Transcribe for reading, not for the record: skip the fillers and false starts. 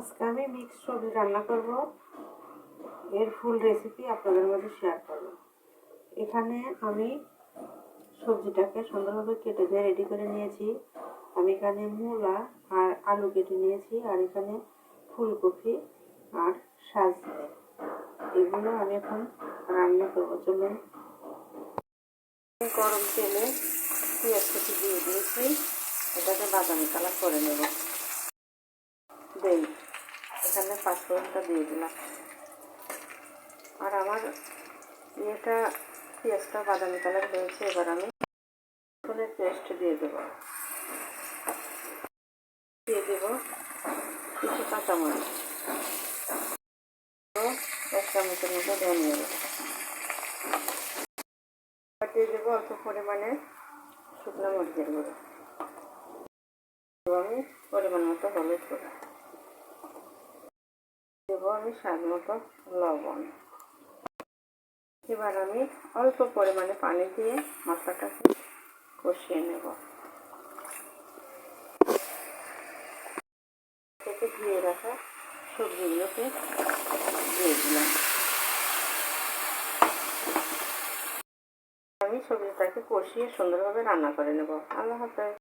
আজকে আমি মিক্স সবজি রান্না করব। এর ফুল রেসিপি আপনাদের মধ্যে শেয়ার করব। এখানে আমি সবজিটাকে সুন্দরভাবে কেটে দিয়ে রেডি করে নিয়েছি। আমি এখানে মূলা আর আলু কেটে নিয়েছি, আর এখানে ফুলকপি আর সজনে, এগুলো আমি এখন রান্না করবো। চলুন, গরম তেলে পেঁয়াজ কুচি দিয়ে দিয়েছি, এটাকে বাদামি কালার করে নেব। এখানে 5 ফোড়নটা দিয়ে দিলাম। আর আমার পেঁয়াজটা বাদামি কালার হয়েছে। এবার আমি রসুনের পেস্ট দিয়ে দেব কিছু কাঁচামরিচ, 1 চামচের মতো ধনিয়া দিয়ে দেবো অল্প পরিমাণে শুকনো মরিচের গুঁড়ো। আমি পরিমাণ মতো হলুদ গুঁড়ো দেবো, আমি স্বাদ মতো লবণ। এবার আমি অল্প পরিমাণে পানি দিয়ে মশলাটাকে কষিয়ে নেব। থেকে ধুয়ে রাখা সবজিগুলোকে দিয়ে দিলাম। আমি সবজিটাকে কষিয়ে সুন্দরভাবে রান্না করে নেব। আল্লাহ হাফেজ।